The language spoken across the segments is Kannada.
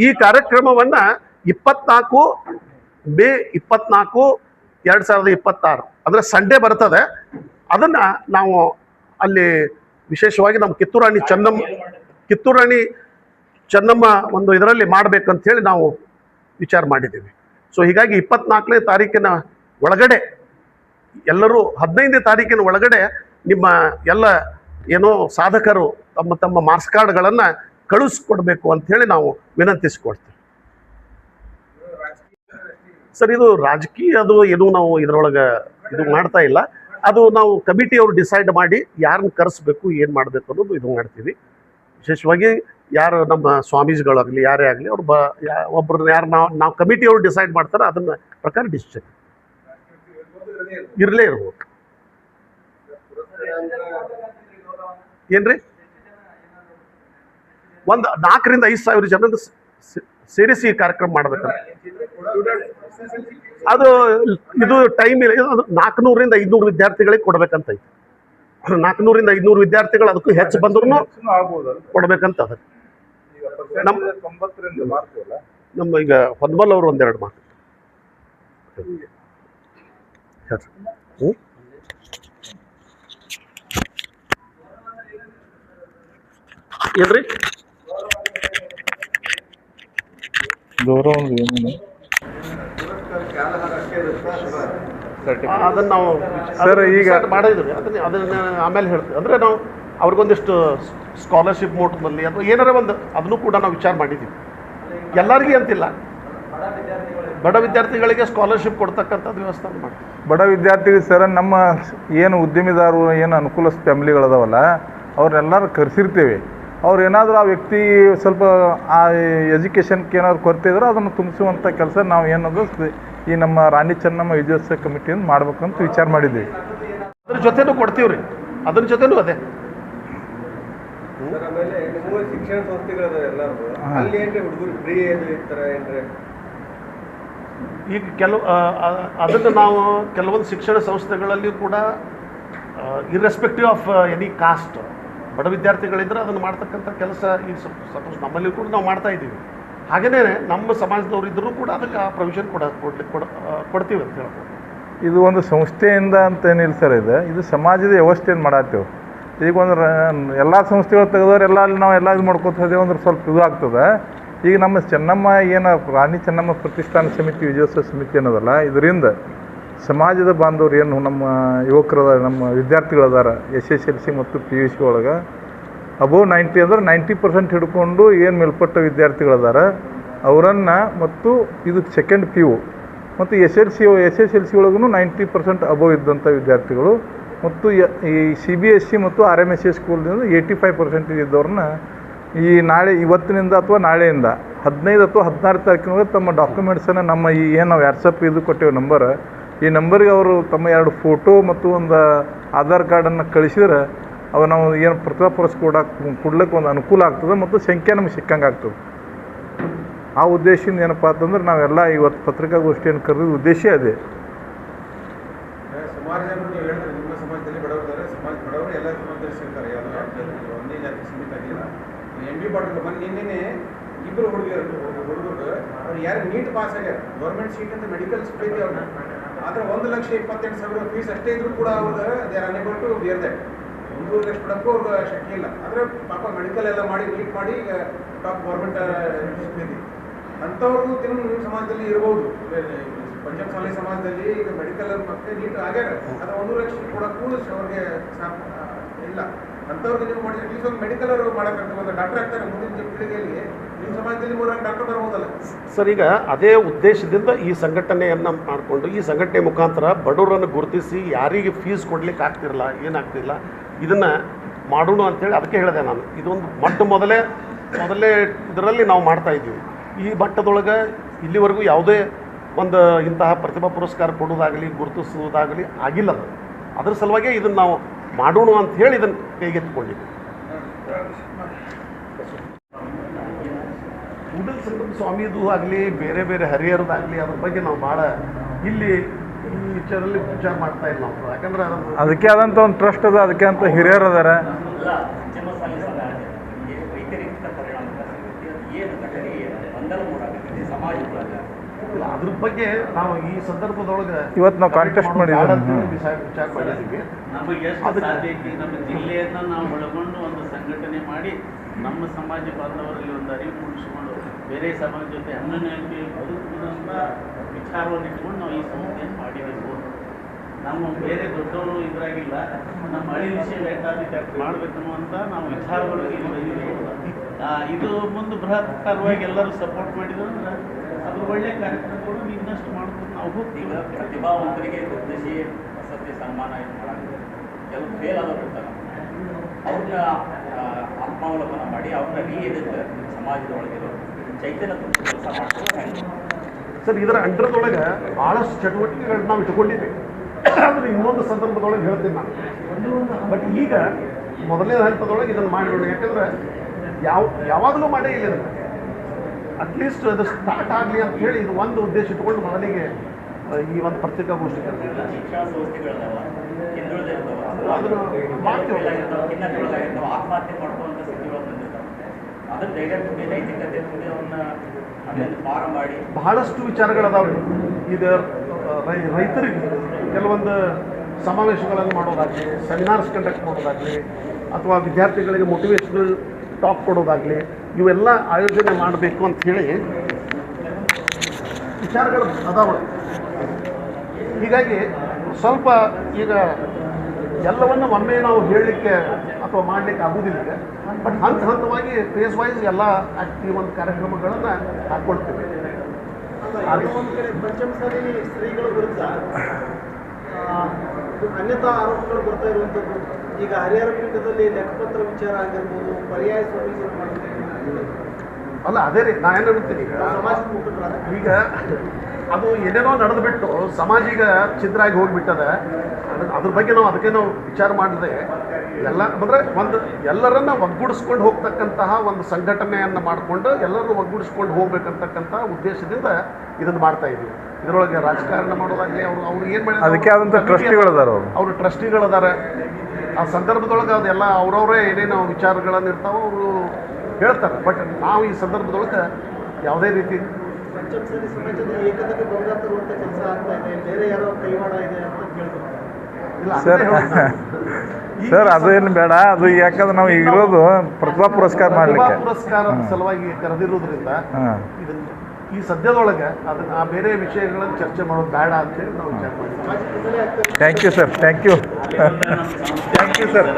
ಈ ಕಾರ್ಯಕ್ರಮವನ್ನ 24 ಮೇ 24, 2026 ಅಂದ್ರೆ ಸಂಡೇ ಬರ್ತದೆ. ಅದನ್ನ ನಾವು ಅಲ್ಲಿ ವಿಶೇಷವಾಗಿ ನಮ್ಮ ಕಿತ್ತೂರು ರಾಣಿ ಚೆನ್ನಮ್ಮ ಒಂದು ಇದರಲ್ಲಿ ಮಾಡ್ಬೇಕಂತ ಹೇಳಿ ನಾವು ವಿಚಾರ ಮಾಡಿದ್ದೀವಿ. ಸೊ ಹೀಗಾಗಿ 24ನೇ ತಾರೀಕಿನ ಒಳಗಡೆ ಎಲ್ಲರೂ 15ನೇ ತಾರೀಕಿನ ಒಳಗಡೆ ನಿಮ್ಮ ಎಲ್ಲ ಏನೋ ಸಾಧಕರು ತಮ್ಮ ತಮ್ಮ ಮಾರ್ಕ್ಸ್ ಕಾರ್ಡ್ಗಳನ್ನು ಕಳಿಸ್ಕೊಡ್ಬೇಕು ಅಂತ ಹೇಳಿ ನಾವು ವಿನಂತಿಸ್ಕೊಡ್ತೀವಿ. ಸರ್, ಇದು ರಾಜಕೀಯದು ಏನು ನಾವು ಇದರೊಳಗೆ ಇದು ಮಾಡ್ತಾ ಇಲ್ಲ. ಅದು ನಾವು ಕಮಿಟಿಯವರು ಡಿಸೈಡ್ ಮಾಡಿ ಯಾರನ್ನ ಕರೆಸ್ಬೇಕು, ಏನು ಮಾಡಬೇಕು ಅನ್ನೋದು ಇದು ಮಾಡ್ತೀವಿ. ವಿಶೇಷವಾಗಿ ಯಾರು ನಮ್ಮ ಸ್ವಾಮೀಜಿಗಳಾಗಲಿ ಯಾರೇ ಆಗಲಿ ಅವ್ರು ಒಬ್ಬರನ್ನ ಯಾರು ನಾವು ಕಮಿಟಿಯವರು ಡಿಸೈಡ್ ಮಾಡ್ತಾರೆ ಅದನ್ನ ಪ್ರಕಾರ ಡಿಸಿಷನ್ ಇರಲೇ ಇರ್ಬೋದು. ಏನ್ರಿ, ಒಂದು 4,000 ರಿಂದ 5,000 ಜನ ಸೇರಿಸಿ ಕಾರ್ಯಕ್ರಮ ಮಾಡ್ಬೇಕಂತ. ಅದು ಇದು ಟೈಮ್ ಇಲ್ಲ. 400 ರಿಂದ 500 ವಿದ್ಯಾರ್ಥಿಗಳಿಗೆ ಕೊಡ್ಬೇಕಂತ ಐತಿ. 400 ರಿಂದ 500 ವಿದ್ಯಾರ್ಥಿಗಳು ಅದಕ್ಕೂ ಹೆಚ್ಚು ಬಂದ್ರು ಕೊಡ್ಬೇಕಂತ ಅದ. ನಮ್ಮ ಈಗ ಹೊನ್ಮಲ್ ಅವರು ಒಂದೆರಡು ಮಾತು ಏನ್ರಿ, ಅದನ್ನ ನಾವು ಸರ್ ಈಗ ಮಾಡಿದ್ವಿ. ಅದನ್ನ ಆಮೇಲೆ ಹೇಳ್ತೀವಿ. ಅಂದ್ರೆ ನಾವು ಅವ್ರಿಗೊಂದಿಷ್ಟು ಸ್ಕಾಲರ್ಶಿಪ್ ಮೋಟದಲ್ಲಿ ಅಥವಾ ಏನಾರ ಒಂದು ಅದನ್ನು ಕೂಡ ನಾವು ವಿಚಾರ ಮಾಡಿದ್ದೀವಿ. ಎಲ್ಲರಿಗೂ ಅಂತಿಲ್ಲ, ಬಡ ವಿದ್ಯಾರ್ಥಿಗಳಿಗೆ ಸ್ಕಾಲರ್ಶಿಪ್ ಕೊಡ್ತಕ್ಕಂಥದ್ದು ವ್ಯವಸ್ಥೆ ಮಾಡ್ತೀವಿ. ಬಡ ವಿದ್ಯಾರ್ಥಿಗಳು ಸರ್, ನಮ್ಮ ಏನು ಉದ್ಯಮಿದಾರರು ಏನು ಅನುಕೂಲ ಫ್ಯಾಮಿಲಿಗಳದಾವಲ್ಲ ಅವ್ರನ್ನೆಲ್ಲರೂ ಕರೆಸಿರ್ತೀವಿ. ಅವ್ರು ಏನಾದರೂ ಆ ವ್ಯಕ್ತಿ ಸ್ವಲ್ಪ ಆ ಎಜುಕೇಷನ್ಗೆ ಏನಾದ್ರು ಕೊರತೆ ಇದ್ರೆ ಅದನ್ನು ತುಂಬಿಸುವಂಥ ಕೆಲಸ ನಾವು ಏನದು ಈ ನಮ್ಮ ರಾಣಿ ಚೆನ್ನಮ್ಮ ವಿಜಯೋತ್ಸವ ಕಮಿಟಿಯಿಂದ ಮಾಡ್ಬೇಕಂತ ವಿಚಾರ ಮಾಡಿದ್ದೀವಿ. ಅದ್ರ ಜೊತೆನೂ ಕೊಡ್ತೀವಿ ರೀ, ಅದ್ರ ಜೊತೆನೂ ಅದೇ. ಶಿಕ್ಷಣ ಈಗ ಅದನ್ನು ನಾವು ಕೆಲವೊಂದು ಶಿಕ್ಷಣ ಸಂಸ್ಥೆಗಳಲ್ಲಿ ಕೂಡ ಇರ್ರೆಸ್ಪೆಕ್ಟಿವ್ ಆಫ್ ಎನಿ ಕಾಸ್ಟ್ ಬಡ ವಿದ್ಯಾರ್ಥಿಗಳಿದ್ರೆ ಅದನ್ನು ಮಾಡ್ತಕ್ಕಂಥ ಕೆಲಸ ಈಗ ಸಪೋಸ್ ನಮ್ಮಲ್ಲಿ ಕೂಡ ನಾವು ಮಾಡ್ತಾ ಇದ್ದೀವಿ. ಹಾಗೆಯೇ ನಮ್ಮ ಸಮಾಜದವ್ರು ಇದ್ದರೂ ಕೂಡ ಅದಕ್ಕೆ ಆ ಪ್ರೊವಿಷನ್ ಕೊಡ್ತೀವಿ ಅಂತ ಹೇಳ್ಬೋದು. ಇದು ಒಂದು ಸಂಸ್ಥೆಯಿಂದ ಅಂತ ಏನಿಲ್ಲ ಸರ್, ಇದು ಸಮಾಜದ ವ್ಯವಸ್ಥೆಯನ್ನು ಮಾಡತ್ತೇವೆ. ಈಗ ಒಂದು ಎಲ್ಲ ಸಂಸ್ಥೆಗಳು ತೆಗೆದವ್ರು ಎಲ್ಲ ಅಲ್ಲಿ ನಾವು ಎಲ್ಲ ಇದು ಮಾಡ್ಕೊತಾ ಇದ್ದೇವೆ ಅಂದ್ರೆ ಸ್ವಲ್ಪ ಇದು ಆಗ್ತದೆ. ಈಗ ನಮ್ಮ ಚೆನ್ನಮ್ಮ ಏನು ರಾಣಿ ಚೆನ್ನಮ್ಮ ಪ್ರತಿಷ್ಠಾನ ಸಮಿತಿ ವಿಜಯೋತ್ಸವ ಸಮಿತಿ ಅನ್ನೋದಲ್ಲ, ಇದರಿಂದ ಸಮಾಜದ ಬಾಂಧವರು ಏನು ನಮ್ಮ ಯುವಕರದ ನಮ್ಮ ವಿದ್ಯಾರ್ಥಿಗಳದಾರ SSLC ಮತ್ತು PUC ಒಳಗೆ ಅಬೋವ್ 90 ಅಂದ್ರೆ 90% ಹಿಡ್ಕೊಂಡು ಏನು ಮೇಲ್ಪಟ್ಟ ವಿದ್ಯಾರ್ಥಿಗಳದಾರ ಅವರನ್ನು ಮತ್ತು ಇದು ಸೆಕೆಂಡ್ PU ಮತ್ತು SSLC ಒಳಗೂ 90% ಅಬೋವ್ ಇದ್ದಂಥ ವಿದ್ಯಾರ್ಥಿಗಳು ಮತ್ತು ಈ CBSE ಮತ್ತು RMSE ಸ್ಕೂಲ್ನಿಂದ 85% ಇದ್ದವ್ರನ್ನ ಈ ಇವತ್ತಿನಿಂದ ಅಥವಾ ನಾಳೆಯಿಂದ 15 ಅಥವಾ 16 ತಾರೀಕಿನೊಳಗೆ ತಮ್ಮ ಡಾಕ್ಯುಮೆಂಟ್ಸನ್ನು ನಮ್ಮ ಈ ಏನು ನಾವು ವಾಟ್ಸಪ್ ಇದು ಕೊಟ್ಟೇವೆ ನಂಬರ್, ಈ ನಂಬರ್ಗೆ ಅವರು ತಮ್ಮ 2 ಫೋಟೋ ಮತ್ತು ಒಂದು ಆಧಾರ್ ಕಾರ್ಡನ್ನು ಕಳಿಸಿದ್ರೆ ಅವು ನಾವು ಏನು ಪ್ರತಿಭಾ ಪುರಸ್ಕಾರ ಕೊಡ್ಲಿಕ್ಕೆ ಒಂದು ಅನುಕೂಲ ಆಗ್ತದೆ ಮತ್ತು ಸಂಖ್ಯೆ ನಮಗೆ ಸಿಕ್ಕಂಗೆ ಆಗ್ತದೆ. ಆ ಉದ್ದೇಶದಿಂದ ಏನಪ್ಪ ಅಂತಂದ್ರೆ ನಾವೆಲ್ಲ ಇವತ್ತು ಪತ್ರಿಕಾಗೋಷ್ಠಿಯನ್ನು ಕರೆದಿದ್ದ ಉದ್ದೇಶ ಅದೇ. ನಿಮ್ಮ ಸಮಾಜದಲ್ಲಿ ಬಡವರಿದ್ದಾರೆ, ಬಡವರು ಎಲ್ಲ ಸಮಾಜದಲ್ಲಿ ಸಿಗ್ತಾರೆ, ಒಂದೇ ಜಾತಿ ಸೀಮಿತ ಆಗಿಲ್ಲ. MB ಪಾಟೀಲ್ ಬಂದು ನಿನ್ನೆ ಇಬ್ಬರು ಹುಡುಗರು ಅವ್ರು ಯಾರು ನೀಟ್ ಪಾಸ್ ಆಗ್ಯಾರ, ಗೌರ್ಮೆಂಟ್ ಸೀಟ್ ಅಂತ ಮೆಡಿಕಲ್ ಸೀಟ್ ಐತಿ ಅವ್ರನ್ನ. ಆದರೆ 1,28,000 ಫೀಸ್ ಅಷ್ಟೇ ಇದ್ರೂ ಕೂಡ ಅವ್ರು they are unable to bear that. 1 lakh ಕೊಡೋಕ್ಕೂ ಅವ್ರಿಗೆ ಶಕ್ತಿ ಇಲ್ಲ. ಆದರೆ ಪಾಪ ಮೆಡಿಕಲ್ ಎಲ್ಲ ಮಾಡಿ ನೀಟ್ ಮಾಡಿ ಈಗ ಟಾಪ್ ಗೌರ್ಮೆಂಟ್ ಸಿಗ್ತೈತಿ. ಅಂಥವ್ರಿಗೂ ನಿಮ್ಮ ಸಮಾಜದಲ್ಲಿ ಇರ್ಬೋದು. ಪಂಜಾಬ್ ಸಾಲಿ ಸಮಾಜದಲ್ಲಿ ಈಗ ಮೆಡಿಕಲ್ ಮತ್ತೆ ನೀಟ್ ಆಗ್ಯಾರ, ಅದು 1 ಲಕ್ಷ ಕೊಡೋಕ್ಕೂ ಅವ್ರಿಗೆ ಇಲ್ಲ. ಅಂಥವ್ರಿಗೆ ನೀವು ಮಾಡಿ ಅಟ್ಲೀಸ್ಟ್ ಒಂದು ಮೆಡಿಕಲ್ ಅವರು ಮಾಡೋಕ್ಕಾಗ್ತದೆ, ಒಂದು ಡಾಕ್ಟರ್ ಆಗ್ತಾರೆ ಮುಂದಿನ ಪೀಳಿಗೆಯಲ್ಲಿ. ನಿಮ್ಮ ಸಮಾಜದಲ್ಲಿ 3 ಡಾಕ್ಟರ್ ಬರ್ಬೋದಲ್ಲ ಸರ್? ಈಗ ಅದೇ ಉದ್ದೇಶದಿಂದ ಈ ಸಂಘಟನೆಯನ್ನು ಮಾಡಿಕೊಂಡು ಈ ಸಂಘಟನೆ ಮುಖಾಂತರ ಬಡವರನ್ನು ಗುರುತಿಸಿ ಯಾರಿಗೆ ಫೀಸ್ ಕೊಡ್ಲಿಕ್ಕೆ ಆಗ್ತಿರಲ್ಲ, ಏನಾಗ್ತಿಲ್ಲ, ಇದನ್ನು ಮಾಡೋಣ ಅಂತೇಳಿ ಅದಕ್ಕೆ ಹೇಳಿದೆ ನಾನು. ಇದೊಂದು ಮೊದಲೇ ಇದರಲ್ಲಿ ನಾವು ಮಾಡ್ತಾ ಇದ್ದೀವಿ. ಈ ಮಟ್ಟದೊಳಗೆ ಇಲ್ಲಿವರೆಗೂ ಯಾವುದೇ ಒಂದು ಇಂತಹ ಪ್ರತಿಭಾ ಪುರಸ್ಕಾರ ಕೊಡೋದಾಗಲಿ ಗುರುತಿಸುವುದಾಗಲಿ ಆಗಿಲ್ಲ. ಅದ್ರ ಸಲುವಾಗಿ ಇದನ್ನು ನಾವು ಮಾಡೋಣ ಅಂತ ಹೇಳಿ ಇದನ್ನು ಕೈಗೆತ್ತಿಕೊಂಡಿದ್ದೀವಿ. ಕೂಡಲ ಸಂಗಮ ಸ್ವಾಮಿದು ಆಗಲಿ ಬೇರೆ ಬೇರೆ ಹರಿಹರದಾಗಲಿ ಅದ್ರ ಬಗ್ಗೆ ನಾವು ಭಾಳ ಇಲ್ಲಿ ಈ ವಿಚಾರದಲ್ಲಿ ವಿಚಾರ ಮಾಡ್ತಾ ಇಲ್ಲ ನಾವು. ಯಾಕಂದ್ರೆ ಅದಕ್ಕೆ ಆದಂಥ ಒಂದು ಟ್ರಸ್ಟ್ ಅದ, ಅದಕ್ಕೆ ಅಂತ ಹಿರಿಯರು ಅದಾರ. ಸಂಘಟನೆ ಗೊಂದಲ ಮೂಡಾಕತ್ತಿದೆ ಸಮಾಜದೊಳಗೆ. ಇಲ್ಲ, ಅದ್ರ ಬಗ್ಗೆ ನಾವು ಈ ಸಂದರ್ಭದೊಳಗೆ ಇವತ್ತು ನಾವು ಕಾಂಟೆಸ್ಟ್ ಮಾಡಿದ್ವಿ. ವಿಚಾರ ಮಾಡಿದ್ದೀವಿ. ನಮಗೆ ಎಷ್ಟು ಸಾಧ್ಯ ಐತಿ ನಮ್ಮ ಜಿಲ್ಲೆಯನ್ನು ನಾವು ಒಳಗೊಂಡು ಒಂದು ಸಂಘಟನೆ ಮಾಡಿ ನಮ್ಮ ಸಮಾಜ ಬಾಂಧವರಲ್ಲಿ ಒಂದು ಅರಿವು ಮೂಡಿಸಿಕೊಂಡು ಬೇರೆ ಸಮಾಜ ಜೊತೆ ಅನ್ಯೋನ್ಯವಾಗಿ ಬದುಕುವುದಂತ ವಿಚಾರವನ್ನು ಇಟ್ಕೊಂಡು ನಾವು ಈ ಸಂಸ್ಥೆಯನ್ನು ಮಾಡಿರಬೇಕು. ನಾವು ಬೇರೆ ದೊಡ್ಡವರು ಇದ್ರಾಗಿಲ್ಲ, ನಮ್ಮ ಹಳ್ಳಿ ವಿಷಯ ಬೇಕಾದಕ್ಕೆ ಮಾಡಬೇಕನ್ನುವಂಥ ನಾವು ವಿಚಾರಗಳಿಗೆ ಇದು ಮುಂದೆ ಬೃಹತ್ತಾರವಾಗಿ ಎಲ್ಲರೂ ಸಪೋರ್ಟ್ ಮಾಡಿದ್ರು ಅಂದ್ರೆ ಅದು ಒಳ್ಳೆಯ ಕಾರ್ಯಕ್ರಮಗಳು ಇನ್ನಷ್ಟು ಮಾಡ್ಕೊಂಡು ನಾವು ಹೋಗ್ತೀವಿ. ಪ್ರತಿಭಾವಂತರಿಗೆ ಗುರುತಿಸಿ ವಸತಿ ಸನ್ಮಾನ ಇದು ಮಾಡಾಕ್ತಾರೆ. ಕೆಲವು ಫೇಲ್ ಆದವ್ರು ಅವ್ರನ್ನ ಆತ್ಮಾವಲೋಕನ ಮಾಡಿ ಅವ್ರನ್ನ ರೀಎದುಕ್ಕೆ ಸಮಾಜದೊಳಗಿರೋ ಚೈತನ್ಯ ತುಂಬ ಕೆಲಸ ಮಾಡ್ತಾರೆ. ಸರ್, ಇದರ ಅಂಡರ್ದೊಳಗೆ ಭಾಳಷ್ಟು ಚಟುವಟಿಕೆಗಳನ್ನ ನಾವು ಇಟ್ಕೊಂಡಿದ್ದೀವಿ. ಆದರೆ ಇನ್ನೊಂದು ಸಂದರ್ಭದೊಳಗೆ ಹೇಳ್ತೀನಿ ನಾನು. ಬಟ್ ಈಗ ಮೊದಲನೇ ಹಂತದೊಳಗೆ ಇದನ್ನು ಮಾಡಿಬಿಡೋಣ. ಯಾಕಂದ್ರೆ ಯಾವಾಗಲೂ ಮಾಡೇ ಇಲ್ಲ ಇದನ್ನು. ಅಟ್ಲೀಸ್ಟ್ ಅದು ಸ್ಟಾರ್ಟ್ ಆಗಲಿ ಅಂತ ಹೇಳಿ ಇದು ಒಂದು ಉದ್ದೇಶ ಇಟ್ಕೊಂಡು ಮೊದಲಿಗೆ ಈ ಒಂದು ಪತ್ರಿಕಾಗೋಷ್ಠಿ ಕರೆದಿಲ್ಲ. ಶಿಕ್ಷಣ ಸಂಸ್ಥೆಗಳದಾವ, ಹಿಂದುಳಿದಿರ್ತಾವ, ಅದನ್ನು ಮಾಡ್ತೀವಿ. ಖಿನ್ನತೆಗೊಳಗಾಗಿರ್ತಾವ, ಆತ್ಮಹತ್ಯೆ ಮಾಡ್ಕೊಳ್ಳುವಂಥ ಸ್ಥಿತಿಗಳು ಬಂದಿರ್ತಾವೆ. ಅದನ್ನು ಧೈರ್ಯ ತುಂಬಿ ನೈತಿಕತೆ ತುಂಬಿ ಅವನ್ನ ಅದನ್ನು ಪಾರ ಮಾಡಿ ಬಹಳಷ್ಟು ವಿಚಾರಗಳದಾವೆ. ಇದು ರೈತರಿಗೆ ಕೆಲವೊಂದು ಸಮಾವೇಶಗಳನ್ನು ಮಾಡೋದಾಗಲಿ, ಸೆಮಿನಾರ್ಸ್ ಕಂಡಕ್ಟ್ ಮಾಡೋದಾಗಲಿ, ಅಥವಾ ವಿದ್ಯಾರ್ಥಿಗಳಿಗೆ ಮೋಟಿವೇಶ್ನಲ್ ಟಾಕ್ ಕೊಡೋದಾಗಲಿ, ಇವೆಲ್ಲ ಆಯೋಜನೆ ಮಾಡಬೇಕು ಅಂತ ಹೇಳಿ ವಿಚಾರಗಳು ಅದಾವೆ. ಹೀಗಾಗಿ ಸ್ವಲ್ಪ ಈಗ ಎಲ್ಲವನ್ನು ಒಮ್ಮೆ ನಾವು ಹೇಳಲಿಕ್ಕೆ ಅಥವಾ ಮಾಡಲಿಕ್ಕೆ ಆಗೋದಿಲ್ಲ. ಬಟ್ ಹಂತವಾಗಿ ಫೇಸ್ ವೈಸ್ ಎಲ್ಲ ಈ ಒಂದು ಕಾರ್ಯಕ್ರಮಗಳನ್ನು ಹಾಕ್ಕೊಳ್ತೀವಿ. ಅದು ಒಂದು ಕಡೆ ಪಂಚಮಸಾಲಿ ಸ್ತ್ರೀಗಳ ವಿರುದ್ಧ ಅನ್ಯತಾ ಆರೋಪಗಳು ಬರ್ತಾ ಇರುವಂಥದ್ದು. ಈಗ ಹರಿಹರ ಪೀಠದಲ್ಲಿ ಲೆಕ್ಕಪತ್ರ ವಿಚಾರ ಆಗಿರ್ಬೋದು, ಪರ್ಯಾಯ ಸ್ವಾಮೀಜಿ ಅಲ್ಲ, ಅದೇ ರೀ ನಾ ಏನು ಹೇಳ್ತೀನಿ. ಸಮಾಜದ ಮುಖಂಡರಾದ ಈಗ ಅದು ಏನೇನೋ ನಡೆದು ಬಿಟ್ಟು ಸಮಾಜ ಈಗ ಛಿದ್ರಾಗಿ ಹೋಗಿಬಿಟ್ಟದ. ಅದ್ರ ಬಗ್ಗೆ ನಾವು ಅದಕ್ಕೆ ನಾವು ವಿಚಾರ ಮಾಡಿದೆ. ಎಲ್ಲ ಅಂದರೆ ಎಲ್ಲರನ್ನ ಒಗ್ಗೂಡಿಸ್ಕೊಂಡು ಹೋಗ್ತಕ್ಕಂತಹ ಒಂದು ಸಂಘಟನೆಯನ್ನು ಮಾಡಿಕೊಂಡು ಎಲ್ಲರೂ ಒಗ್ಗೂಡಿಸ್ಕೊಂಡು ಹೋಗ್ಬೇಕಂತಕ್ಕಂಥ ಉದ್ದೇಶದಿಂದ ಇದನ್ನು ಮಾಡ್ತಾ ಇದ್ದೀವಿ. ಇದರೊಳಗೆ ರಾಜಕಾರಣ ಮಾಡೋದಾಗಲಿ, ಅವ್ರು ಏನು ಮಾಡಿ ಅದಕ್ಕೆ ಆದಂಥ ಟ್ರಸ್ಟಿಗಳದಾರ ಅವರು ಟ್ರಸ್ಟಿಗಳದಾರೆ. ಆ ಸಂದರ್ಭದೊಳಗೆ ಅದೆಲ್ಲ ಅವರವರೇ ಏನೇನೋ ವಿಚಾರಗಳನ್ನು ಇರ್ತಾವೆ, ಅವರು ಹೇಳ್ತಾರೆ. ಬಟ್ ನಾವು ಈ ಸಂದರ್ಭದೊಳಗೆ ಯಾವುದೇ ರೀತಿ ಪಂಚಮಸಾಲಿ ಸಮಾಜದ ಏಕತೆಗೆ ಭಂಗ ತರುವಂಥ ಕೆಲಸ ಆಗ್ತಾ ಇದೆ, ಬೇರೆ ಯಾರೋ ಕೈವಾಡ ಇದೆ ಅಂತ ಕೇಳ್ತಾರೆ. ಇಲ್ಲ, ಸರ್ ಸರ್ ಅದೇನು ಬೇಡ. ಅದು ಯಾಕಂದ್ರೆ ನಾವು ಈಗ ಇರೋದು ಪ್ರತಿಭಾ ಪುರಸ್ಕಾರ ಮಾಡಲಿಕ್ಕೆ ಪುರಸ್ಕಾರದ ಸಲುವಾಗಿ ಕರೆದಿರೋದ್ರಿಂದ ಇದನ್ನ ಈ ಸದ್ಯದೊಳಗೆ ಅದನ್ನ ಆ ಬೇರೆ ವಿಷಯಗಳನ್ನು ಚರ್ಚೆ ಮಾಡೋದು ಬೇಡ ಅಂತೇಳಿ ನಾವು ವಿಚಾರ ಮಾಡಿದ್ವಿ. ಸಮಾಜದಿಂದಲೇ ಆಗ್ತಾ ಇದೆ. Thank you sir, thank you. Thank you sir.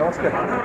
ನಮಸ್ಕಾರ.